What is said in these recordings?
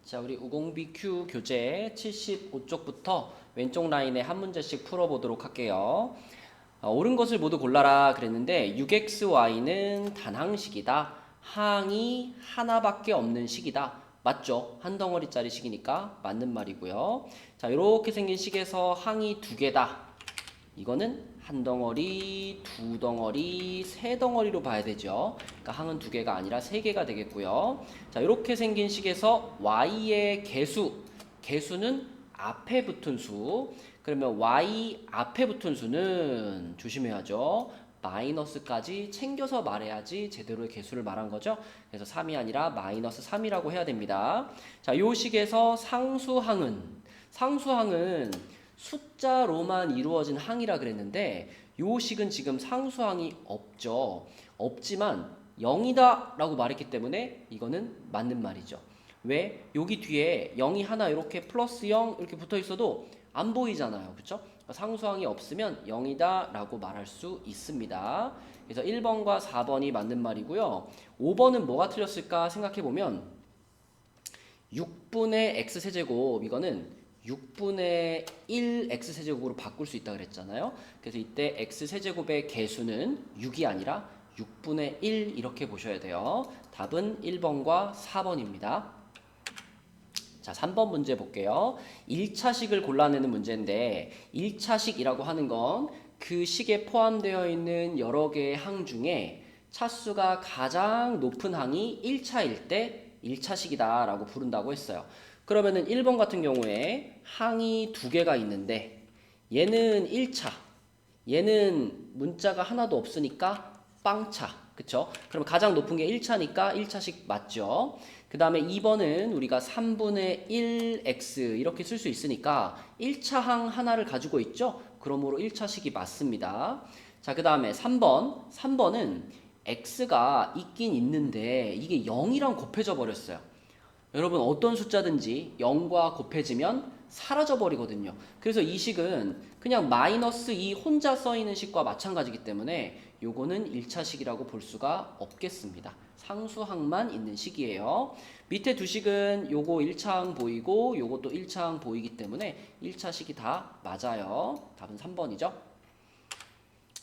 자, 우리 우공비Q 교재 75쪽부터 왼쪽 라인에 한 문제씩 풀어보도록 할게요. 옳은 것을 모두 골라라 그랬는데 6xy는 단항식이다. 항이 하나밖에 없는 식이다. 맞죠? 한 덩어리짜리 식이니까 맞는 말이고요. 자, 이렇게 생긴 식에서 항이 두 개다. 이거는 한 덩어리, 두 덩어리, 세 덩어리로 봐야 되죠. 그러니까 항은 두 개가 아니라 세 개가 되겠고요. 자, 이렇게 생긴 식에서 y의 개수는 앞에 붙은 수. 그러면 y 앞에 붙은 수는 조심해야죠. 마이너스까지 챙겨서 말해야지 제대로의 개수를 말한 거죠. 그래서 3이 아니라 마이너스 3이라고 해야 됩니다. 자, 이 식에서 상수항은 숫자로만 이루어진 항이라 그랬는데 요 식은 지금 상수항이 없죠. 없지만 0이다 라고 말했기 때문에 이거는 맞는 말이죠. 왜? 여기 뒤에 0이 하나 이렇게 플러스 0 이렇게 붙어 있어도 안 보이잖아요. 그쵸? 상수항이 없으면 0이다 라고 말할 수 있습니다. 그래서 1번과 4번이 맞는 말이고요. 5번은 뭐가 틀렸을까 생각해보면 6분의 x세제곱 이거는 6분의 1 x세제곱으로 바꿀 수 있다 그랬잖아요. 그래서 이때 x세제곱의 개수는 6이 아니라 6분의 1 이렇게 보셔야 돼요. 답은 1번과 4번입니다. 자, 3번 문제 볼게요. 1차식을 골라내는 문제인데 1차식이라고 하는 건 그 식에 포함되어 있는 여러 개의 항 중에 차수가 가장 높은 항이 1차일 때 1차식이다 라고 부른다고 했어요. 그러면은 1번 같은 경우에 항이 두 개가 있는데 얘는 1차, 얘는 문자가 하나도 없으니까 빵차, 그쵸? 그럼 가장 높은 게 1차니까 1차식 맞죠? 그 다음에 2번은 우리가 3분의 1x 이렇게 쓸 수 있으니까 1차 항 하나를 가지고 있죠? 그러므로 1차식이 맞습니다. 자, 그 다음에 3번은 x가 있긴 있는데 이게 0이랑 곱해져 버렸어요. 여러분 어떤 숫자든지 0과 곱해지면 사라져 버리거든요. 그래서 이 식은 그냥 마이너스 2 혼자 써있는 식과 마찬가지이기 때문에 요거는 1차식이라고 볼 수가 없겠습니다. 상수항만 있는 식이에요. 밑에 두 식은 요거 1차항 보이고 요것도 1차항 보이기 때문에 1차식이 다 맞아요. 답은 3번이죠.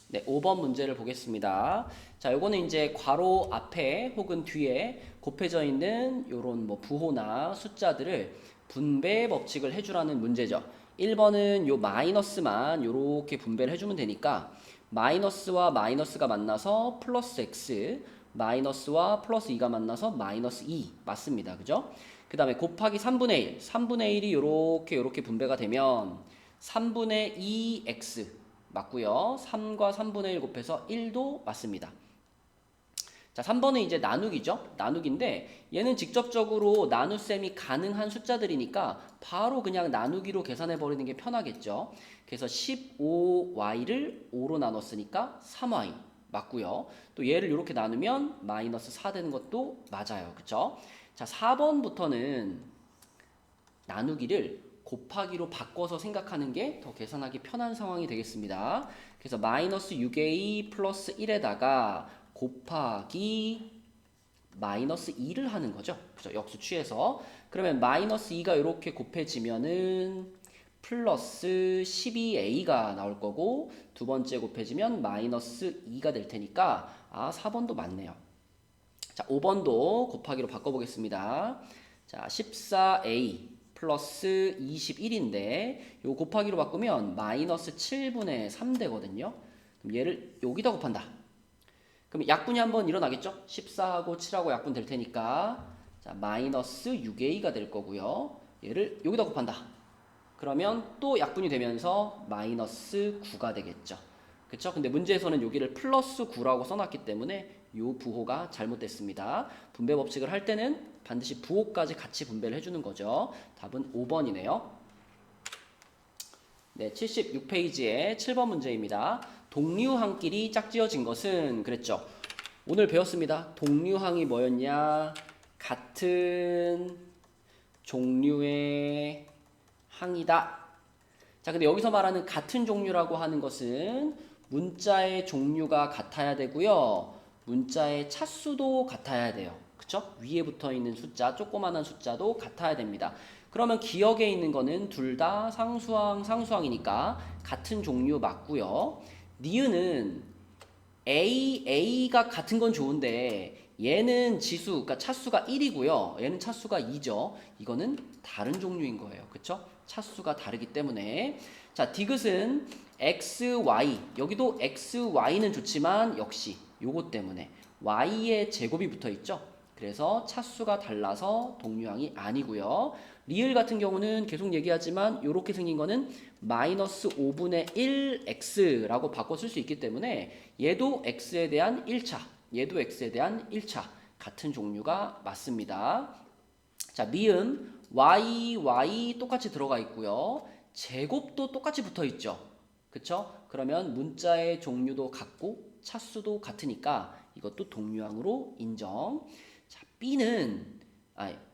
네, 5번 문제를 보겠습니다. 자, 요거는 이제 괄호 앞에 혹은 뒤에 곱해져 있는 요런 뭐 부호나 숫자들을 분배 법칙을 해주라는 문제죠. 1번은 요 마이너스만 요렇게 분배를 해주면 되니까 마이너스와 마이너스가 만나서 플러스 x, 마이너스와 플러스 2가 만나서 마이너스 2 맞습니다. 그죠? 그 다음에 곱하기 3분의 1이 요렇게 분배가 되면 3분의 2x 맞고요. 3과 3분의 1 곱해서 1도 맞습니다. 자, 3번은 이제 나누기죠. 나누기인데 얘는 직접적으로 나눗셈이 가능한 숫자들이니까 바로 그냥 나누기로 계산해 버리는 게 편하겠죠. 그래서 15y를 5로 나눴으니까 3y 맞고요. 또 얘를 이렇게 나누면 마이너스 4 되는 것도 맞아요. 그쵸? 자, 4번부터는 나누기를 곱하기로 바꿔서 생각하는 게 더 계산하기 편한 상황이 되겠습니다. 그래서 마이너스 6a 플러스 1에다가 곱하기 마이너스 2를 하는 거죠. 그죠? 역수 취해서. 그러면 마이너스 2가 이렇게 곱해지면은 플러스 12a가 나올 거고 두 번째 곱해지면 마이너스 2가 될 테니까 4번도 맞네요. 자, 5번도 곱하기로 바꿔보겠습니다. 자, 14a 플러스 21인데 요 곱하기로 바꾸면 마이너스 7분의 3 되거든요. 그럼 얘를 여기다 곱한다. 그럼 약분이 한번 일어나겠죠? 14하고 7하고 약분 될 테니까 자, 마이너스 6a가 될 거고요. 얘를 여기다 곱한다. 그러면 또 약분이 되면서 마이너스 9가 되겠죠. 그쵸? 근데 문제에서는 여기를 플러스 9라고 써놨기 때문에 요 부호가 잘못됐습니다. 분배 법칙을 할 때는 반드시 부호까지 같이 분배를 해주는 거죠. 답은 5번이네요. 네, 76페이지의 7번 문제입니다. 동류항끼리 짝지어진 것은 그랬죠. 오늘 배웠습니다. 동류항이 뭐였냐? 같은 종류의 항이다. 자, 근데 여기서 말하는 같은 종류라고 하는 것은 문자의 종류가 같아야 되고요. 문자의 차수도 같아야 돼요. 그쵸? 위에 붙어 있는 숫자, 조그만한 숫자도 같아야 됩니다. 그러면 기억에 있는 거는 둘 다 상수항, 상수항이니까 같은 종류 맞고요. 니은은 A가 같은 건 좋은데 얘는 지수, 그러니까 차수가 1이고요. 얘는 차수가 2죠. 이거는 다른 종류인 거예요. 그쵸? 차수가 다르기 때문에. 자, 디귿은 X, Y. 여기도 X, Y는 좋지만 역시 요거 때문에 Y의 제곱이 붙어 있죠. 그래서 차수가 달라서 동류항이 아니고요. 리을 같은 경우는 계속 얘기하지만 이렇게 생긴 거는 마이너스 5분의 1 x라고 바꿔 쓸 수 있기 때문에 얘도 x에 대한 1차, 얘도 x에 대한 1차 같은 종류가 맞습니다. 자, 미음 y 똑같이 들어가 있고요. 제곱도 똑같이 붙어 있죠. 그쵸? 그러면 문자의 종류도 같고 차수도 같으니까 이것도 동류항으로 인정. 자,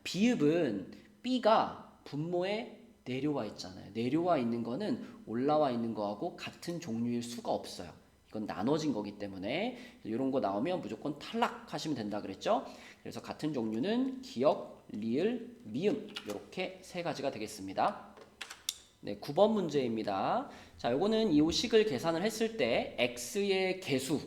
비읍은 B가 분모에 내려와 있잖아요. 내려와 있는 거는 올라와 있는 거하고 같은 종류일 수가 없어요. 이건 나눠진 거기 때문에 이런 거 나오면 무조건 탈락하시면 된다 그랬죠. 그래서 같은 종류는 기역, 리을, 미음 이렇게 세 가지가 되겠습니다. 네, 9번 문제입니다. 자, 요거는 이 식을 계산을 했을 때 x의 개수,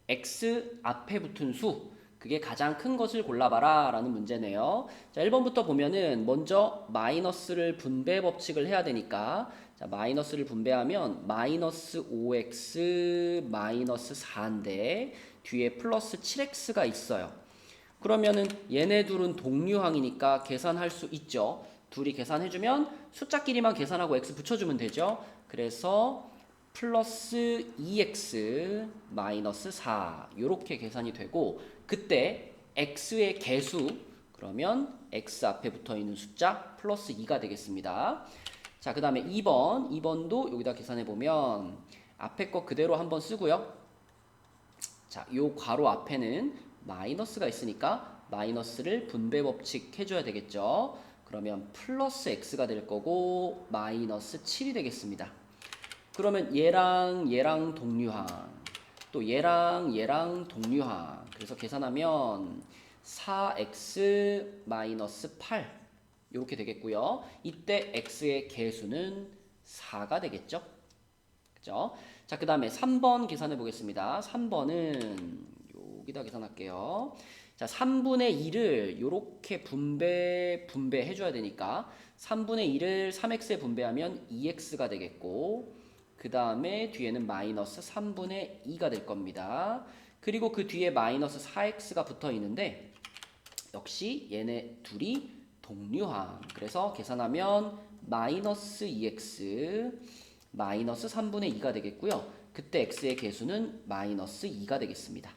x 앞에 붙은 수, 그게 가장 큰 것을 골라봐라 라는 문제네요. 자, 1번부터 보면은 먼저 마이너스를 분배 법칙을 해야 되니까, 자, 마이너스를 분배하면 마이너스 5x 마이너스 4인데 뒤에 플러스 7x가 있어요. 그러면은 얘네 둘은 동류항이니까 계산할 수 있죠. 둘이 계산해주면 숫자끼리만 계산하고 x 붙여주면 되죠. 그래서 플러스 2x 마이너스 4 이렇게 계산이 되고, 그때 x의 개수, 그러면 x 앞에 붙어있는 숫자 플러스 2가 되겠습니다. 자, 그 다음에 2번도 여기다 계산해보면 앞에 거 그대로 한번 쓰고요. 자, 요 괄호 앞에는 마이너스가 있으니까 마이너스를 분배 법칙 해줘야 되겠죠. 그러면 플러스 x가 될 거고 마이너스 7이 되겠습니다. 그러면 얘랑 동류항, 또 얘랑 동류항. 그래서 계산하면 4x 마이너스 8 이렇게 되겠고요. 이때 x의 개수는 4가 되겠죠. 그죠? 자, 그 다음에 3번 계산해 보겠습니다. 3번은 여기다 계산할게요. 자, 3분의 2를 이렇게 분배해 줘야 되니까 3분의 2를 3x에 분배하면 2x가 되겠고, 그 다음에 뒤에는 마이너스 3분의 2가 될 겁니다. 그리고 그 뒤에 마이너스 4x가 붙어 있는데 역시 얘네 둘이 동류항. 그래서 계산하면 마이너스 2x 마이너스 3분의 2가 되겠고요. 그때 x의 개수는 마이너스 2가 되겠습니다.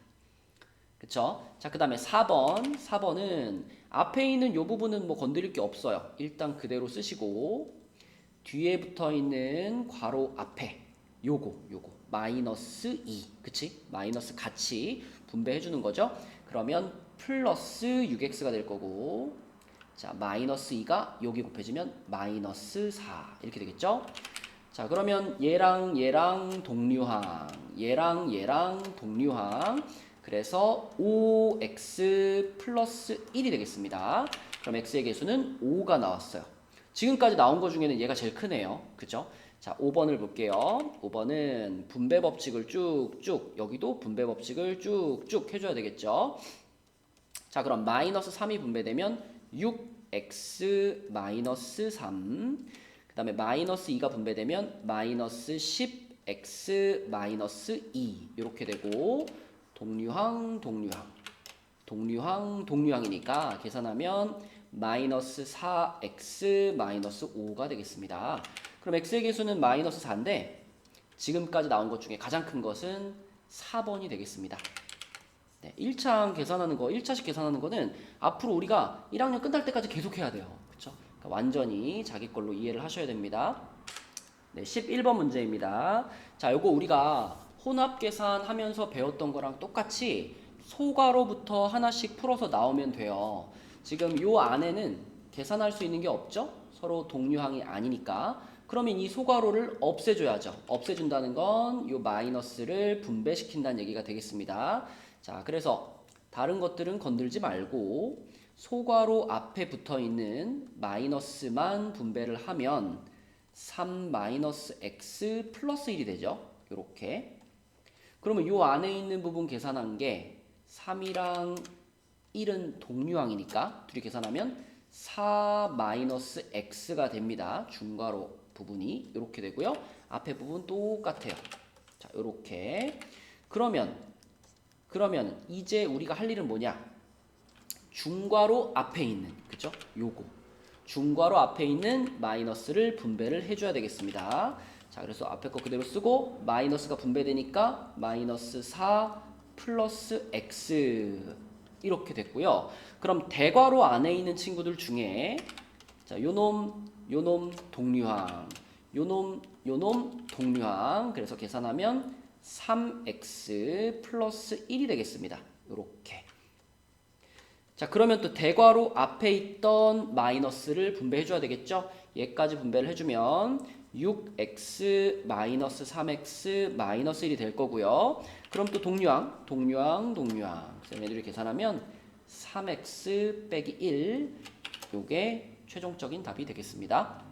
그쵸? 자, 그 다음에 4번은 앞에 있는 요 부분은 뭐 건드릴 게 없어요. 일단 그대로 쓰시고 뒤에 붙어 있는 괄호 앞에 요거 마이너스 2, 그치? 마이너스 같이 분배해 주는 거죠. 그러면 플러스 6x가 될 거고, 자, 마이너스 2가 여기 곱해지면 마이너스 4 이렇게 되겠죠. 자, 그러면 얘랑 동류항, 얘랑 동류항. 그래서 5x 플러스 1이 되겠습니다. 그럼 x의 개수는 5가 나왔어요. 지금까지 나온 것 중에는 얘가 제일 크네요. 그죠? 자, 5번을 볼게요. 5번은 분배 법칙을 쭉쭉, 여기도 분배 법칙을 쭉쭉 해줘야 되겠죠. 자, 그럼 마이너스 3이 분배되면 6x 마이너스 3, 그 다음에 마이너스 2가 분배되면 마이너스 10x 마이너스 2 이렇게 되고, 동류항이니까 계산하면 마이너스 4x 마이너스 5가 되겠습니다. 그럼 x의 개수는 마이너스 4인데 지금까지 나온 것 중에 가장 큰 것은 4번이 되겠습니다. 네, 1차식 계산하는 거는 앞으로 우리가 1학년 끝날 때까지 계속 해야 돼요. 그쵸? 그러니까 완전히 자기 걸로 이해를 하셔야 됩니다. 네, 11번 문제입니다. 자, 요거 우리가 혼합 계산하면서 배웠던 거랑 똑같이 소괄호부터 하나씩 풀어서 나오면 돼요. 지금 요 안에는 계산할 수 있는 게 없죠? 서로 동류항이 아니니까. 그러면 이 소괄호를 없애줘야죠. 없애준다는 건 요 마이너스를 분배시킨다는 얘기가 되겠습니다. 자, 그래서 다른 것들은 건들지 말고 소괄호 앞에 붙어 있는 마이너스만 분배를 하면 3 마이너스 x 플러스 1이 되죠. 요렇게. 그러면 요 안에 있는 부분 계산한 게 3이랑 1은 동류항이니까 둘이 계산하면 4 마이너스 x가 됩니다. 중괄호 부분이 이렇게 되고요. 앞에 부분 똑같아요. 자, 요렇게. 그러면 이제 우리가 할 일은 뭐냐? 중괄호 앞에 있는, 그죠? 요거. 중괄호 앞에 있는 마이너스를 분배를 해줘야 되겠습니다. 자, 그래서 앞에 거 그대로 쓰고 마이너스가 분배되니까 마이너스 4 플러스 x 이렇게 됐고요. 그럼 대괄호 안에 있는 친구들 중에 자, 요놈 동류항, 요놈 동류항. 그래서 계산하면 3x 플러스 1이 되겠습니다. 요렇게. 자, 그러면 또 대괄호 앞에 있던 마이너스를 분배해 줘야 되겠죠? 얘까지 분배를 해주면 6x 마이너스 3x 마이너스 1이 될 거고요. 그럼 또 동류항. 그래서 얘네들을 계산하면 3x 빼기 1, 요게 최종적인 답이 되겠습니다.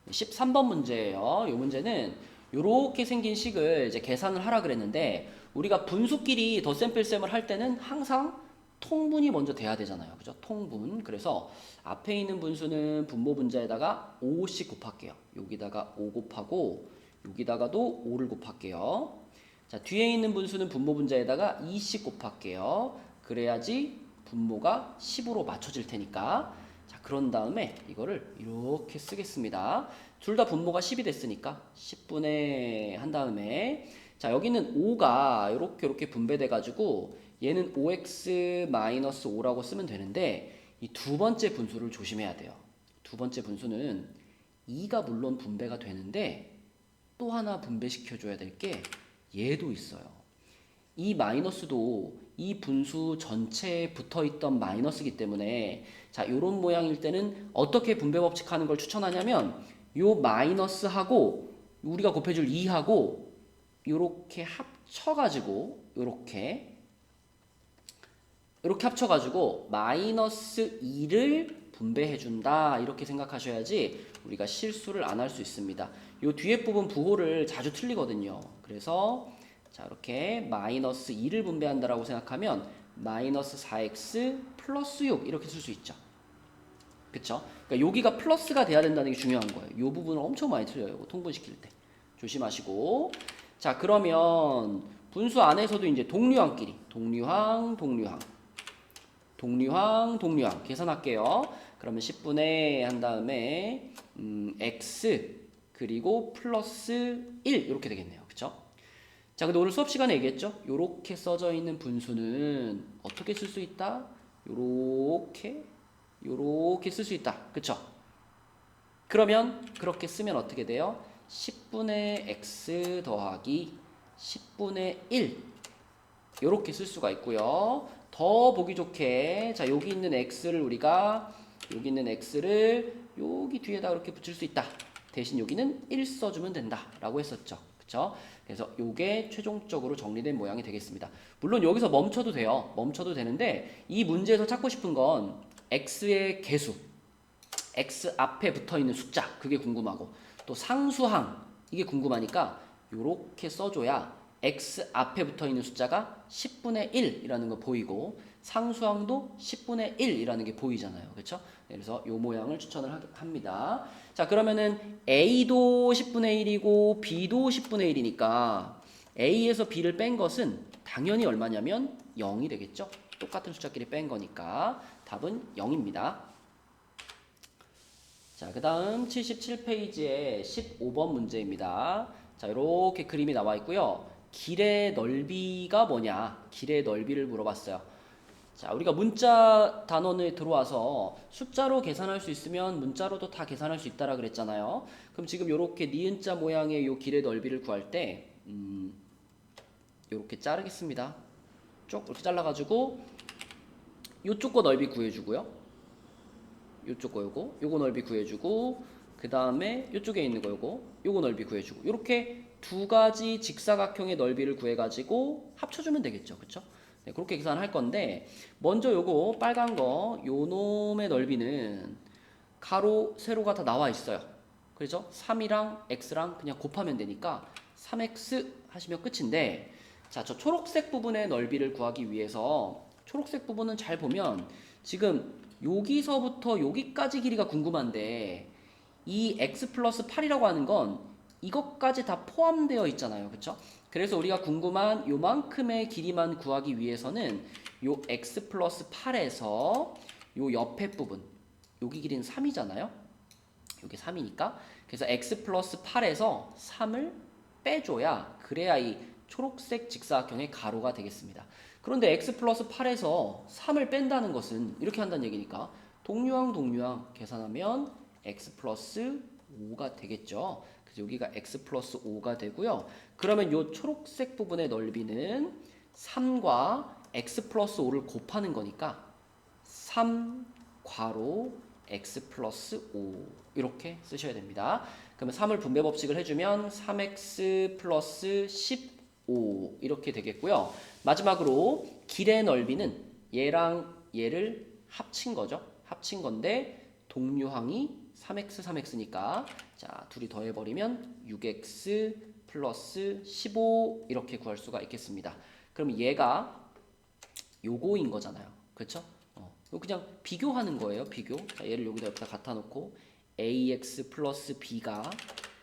13번 문제예요. 이 문제는 이렇게 생긴 식을 이제 계산을 하라 그랬는데 우리가 분수끼리 덧셈뺄셈을 할 때는 항상 통분이 먼저 돼야 되잖아요. 그죠? 통분. 그래서 앞에 있는 분수는 분모 분자에다가 5씩 곱할게요. 여기다가 5 곱하고 여기다가도 5를 곱할게요. 자, 뒤에 있는 분수는 분모 분자에다가 2씩 곱할게요. 그래야지 분모가 10으로 맞춰질 테니까. 자, 그런 다음에 이거를 이렇게 쓰겠습니다. 둘 다 분모가 10이 됐으니까 10분의 한 다음에 자, 여기는 5가 이렇게 분배돼 가지고 얘는 5x-5라고 쓰면 되는데 이 두 번째 분수를 조심해야 돼요. 두 번째 분수는 2가 물론 분배가 되는데 또 하나 분배시켜 줘야 될 게 얘도 있어요. 이 마이너스도 이 분수 전체에 붙어 있던 마이너스이기 때문에 자, 요런 모양일 때는 어떻게 분배 법칙 하는 걸 추천하냐면 요 마이너스하고 우리가 곱해줄 2하고 요렇게 합쳐가지고 요렇게 합쳐가지고 마이너스 2를 분배해준다 이렇게 생각하셔야지 우리가 실수를 안 할 수 있습니다. 요 뒤에 부분 부호를 자주 틀리거든요. 그래서 자, 이렇게 마이너스 2를 분배한다라고 생각하면 마이너스 4x 플러스 6 이렇게 쓸 수 있죠. 그쵸? 그러니까 여기가 플러스가 돼야 된다는 게 중요한 거예요. 요 부분을 엄청 많이 틀려요. 이거 통분시킬 때. 조심하시고. 자, 그러면 분수 안에서도 이제 동류항끼리 동류항 계산할게요. 그러면 10분의 한 다음에 x 그리고 플러스 1 이렇게 되겠네요. 그쵸? 자, 근데 오늘 수업 시간에 얘기했죠? 요렇게 써져 있는 분수는 어떻게 쓸 수 있다? 요렇게 쓸 수 있다. 그쵸? 그러면 그렇게 쓰면 어떻게 돼요? 10분의 x 더하기 10분의 1 요렇게 쓸 수가 있고요. 더 보기 좋게 자, 여기 있는 x를 여기 뒤에다 이렇게 붙일 수 있다. 대신 여기는 1 써주면 된다 라고 했었죠. 그쵸? 그래서 요게 최종적으로 정리된 모양이 되겠습니다. 물론 여기서 멈춰도 돼요. 멈춰도 되는데 이 문제에서 찾고 싶은 건 x의 개수, x 앞에 붙어있는 숫자 그게 궁금하고 또 상수항 이게 궁금하니까 요렇게 써줘야 x 앞에 붙어있는 숫자가 10분의 1이라는 거 보이고 상수항도 10분의 1이라는 게 보이잖아요. 그렇죠? 그래서 요 모양을 추천을 합니다. 자, 그러면은 a도 10분의 1이고 b도 10분의 1이니까 a에서 b를 뺀 것은 당연히 얼마냐면 0이 되겠죠? 똑같은 숫자끼리 뺀 거니까 답은 0입니다. 자, 그 다음 77페이지에 15번 문제입니다. 자, 이렇게 그림이 나와 있고요. 길의 넓이가 뭐냐? 길의 넓이를 물어봤어요. 자, 우리가 문자 단원에 들어와서 숫자로 계산할 수 있으면 문자로도 다 계산할 수 있다라 그랬잖아요. 그럼 지금 이렇게 니은자 모양의 요 길의 넓이를 구할 때 이렇게 자르겠습니다. 쭉 이렇게 잘라가지고 요쪽 거 넓이 구해주고요. 요쪽 거 요거 넓이 구해주고 그 다음에 요쪽에 있는 거 요거 넓이 구해주고 이렇게 두 가지 직사각형의 넓이를 구해가지고 합쳐주면 되겠죠. 그쵸? 네, 그렇게 계산할 건데 먼저 요거 빨간 거 요 놈의 넓이는 가로 세로가 다 나와 있어요. 그렇죠? 3이랑 x랑 그냥 곱하면 되니까 3x 하시면 끝인데 자, 저 초록색 부분의 넓이를 구하기 위해서 초록색 부분은 잘 보면 지금 여기서부터 여기까지 길이가 궁금한데 이 x 플러스 8이라고 하는 건 이것까지 다 포함되어 있잖아요. 그쵸? 그래서 우리가 궁금한 요만큼의 길이만 구하기 위해서는 요 x 플러스 8에서 요 옆에 부분 여기 길이는 3이잖아요. 여기 3이니까 그래서 x 플러스 8에서 3을 빼줘야 그래야 이 초록색 직사각형의 가로가 되겠습니다. 그런데 x 플러스 8에서 3을 뺀다는 것은 이렇게 한다는 얘기니까 동류항 계산하면 x 플러스 5가 되겠죠. 그래서 여기가 x 플러스 5가 되고요. 그러면 이 초록색 부분의 넓이는 3과 x 플러스 5를 곱하는 거니까 3 괄호 x 플러스 5 이렇게 쓰셔야 됩니다. 그러면 3을 분배 법칙을 해주면 3x 플러스 15 이렇게 되겠고요. 마지막으로 길의 넓이는 얘랑 얘를 합친 거죠. 합친 건데 동류항이 3x 3x니까 자 둘이 더해버리면 6x 플러스 15 이렇게 구할 수가 있겠습니다. 그럼 얘가 요거인 거잖아요. 그렇죠? 그냥 비교하는 거예요. 비교. 자, 얘를 여기다 옆에다 갖다 놓고 ax 플러스 b가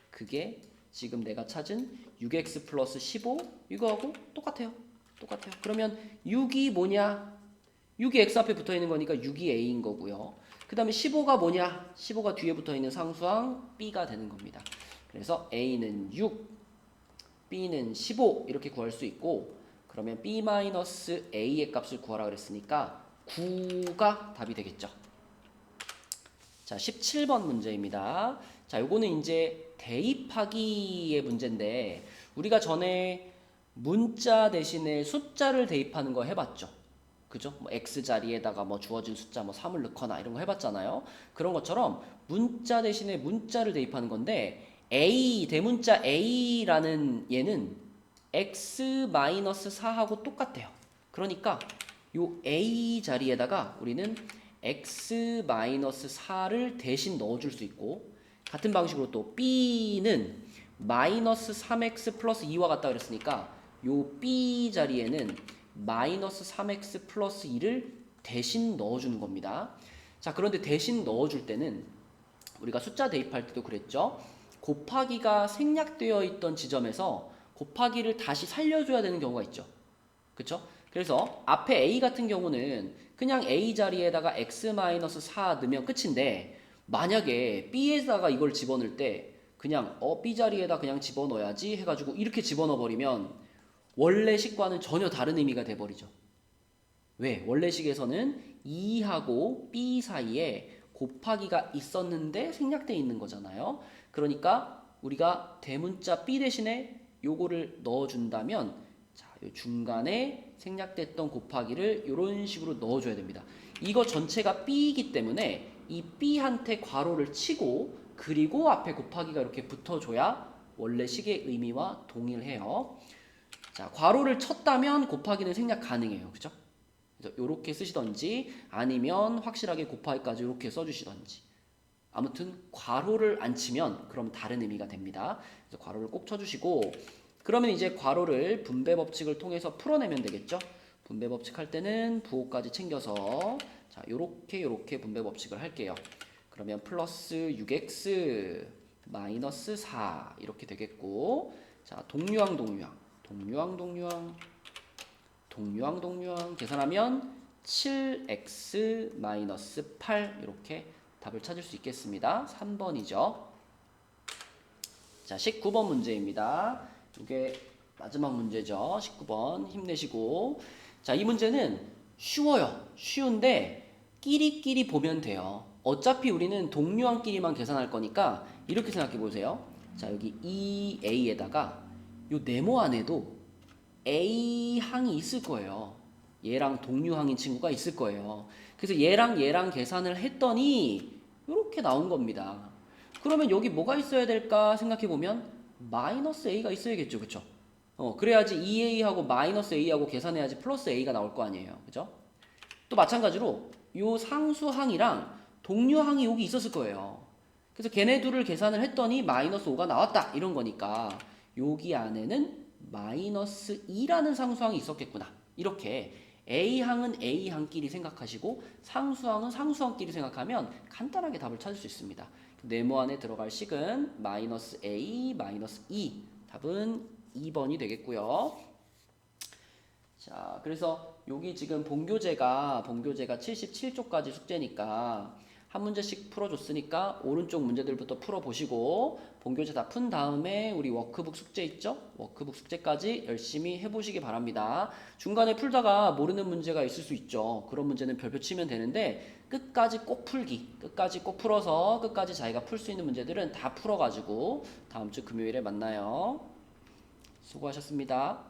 그게 지금 내가 찾은 6x 플러스 15 이거하고 똑같아요. 똑같아요. 그러면 6이 뭐냐? 6이 x 앞에 붙어 있는 거니까 6이 a인 거고요. 그 다음에 15가 뭐냐? 15가 뒤에 붙어 있는 상수항 b가 되는 겁니다. 그래서 a는 6, b는 15 이렇게 구할 수 있고 그러면 b-a의 값을 구하라 그랬으니까 9가 답이 되겠죠. 자, 17번 문제입니다. 자, 요거는 이제 대입하기의 문제인데 우리가 전에 문자 대신에 숫자를 대입하는 거 해봤죠. 그죠? 뭐 x 자리에다가 뭐 주어진 숫자 뭐 3을 넣거나 이런 거 해봤잖아요. 그런 것처럼 문자 대신에 문자를 대입하는 건데 a 대문자 a라는 얘는 x-4하고 똑같아요. 그러니까 요 a 자리에다가 우리는 x-4를 대신 넣어줄 수 있고 같은 방식으로 또 b는 마이너스 3x 플러스 2와 같다 그랬으니까 요 b 자리에는 마이너스 3x 플러스 2를 대신 넣어주는 겁니다. 자, 그런데 대신 넣어줄 때는 우리가 숫자 대입할 때도 그랬죠. 곱하기가 생략되어 있던 지점에서 곱하기를 다시 살려줘야 되는 경우가 있죠. 그쵸? 그래서 앞에 a 같은 경우는 그냥 a 자리에다가 x-4 넣으면 끝인데 만약에 b에다가 이걸 집어넣을 때 그냥 b 자리에다 그냥 집어넣어야지 해가지고 이렇게 집어넣어 버리면 원래식과는 전혀 다른 의미가 돼버리죠. 왜? 원래식에서는 2하고 b 사이에 곱하기가 있었는데 생략되어 있는 거잖아요. 그러니까 우리가 대문자 b 대신에 요거를 넣어준다면 자, 요 중간에 생략됐던 곱하기를 이런 식으로 넣어줘야 됩니다. 이거 전체가 b이기 때문에 이 b한테 괄호를 치고 그리고 앞에 곱하기가 이렇게 붙어줘야 원래식의 의미와 동일해요. 자, 괄호를 쳤다면 곱하기는 생략 가능해요. 그죠? 그래서 이렇게 쓰시던지 아니면 확실하게 곱하기까지 이렇게 써주시던지 아무튼 괄호를 안 치면 그럼 다른 의미가 됩니다. 그래서 괄호를 꼭 쳐주시고 그러면 이제 괄호를 분배 법칙을 통해서 풀어내면 되겠죠. 분배 법칙 할 때는 부호까지 챙겨서 자 요렇게 분배 법칙을 할게요. 그러면 플러스 6x 마이너스 4 이렇게 되겠고 자 동류항 계산하면 7x 마이너스 8 이렇게 답을 찾을 수 있겠습니다. 3번이죠. 자 19번 문제입니다. 이게 마지막 문제죠. 19번 힘내시고 자 이 문제는 쉬워요. 쉬운데 끼리끼리 보면 돼요. 어차피 우리는 동류항끼리만 계산할 거니까 이렇게 생각해 보세요. 자 여기 EA에다가 요 네모 안에도 A항이 있을 거예요. 얘랑 동류항인 친구가 있을 거예요. 그래서 얘랑 계산을 했더니 이렇게 나온 겁니다. 그러면 여기 뭐가 있어야 될까 생각해 보면 마이너스 A가 있어야겠죠. 그쵸? 그래야지 2a하고 마이너스 a하고 계산해야지 플러스 a가 나올 거 아니에요. 그죠? 또 마찬가지로 요 상수항이랑 동류항이 여기 있었을 거예요. 그래서 걔네 둘을 계산을 했더니 마이너스 5가 나왔다 이런 거니까 여기 안에는 마이너스 2라는 상수항이 있었겠구나. 이렇게 A항은 A항끼리 생각하시고 상수항은 상수항끼리 생각하면 간단하게 답을 찾을 수 있습니다. 네모 안에 들어갈 식은 마이너스 A, 마이너스 2. 답은 2번이 되겠고요. 자, 그래서 여기 지금 본교재가 77쪽까지 숙제니까 한 문제씩 풀어줬으니까 오른쪽 문제들부터 풀어보시고 본교재 다 푼 다음에 우리 워크북 숙제 있죠? 워크북 숙제까지 열심히 해보시기 바랍니다. 중간에 풀다가 모르는 문제가 있을 수 있죠. 그런 문제는 별표 치면 되는데 끝까지 꼭 풀기, 끝까지 꼭 풀어서 끝까지 자기가 풀 수 있는 문제들은 다 풀어가지고 다음 주 금요일에 만나요. 수고하셨습니다.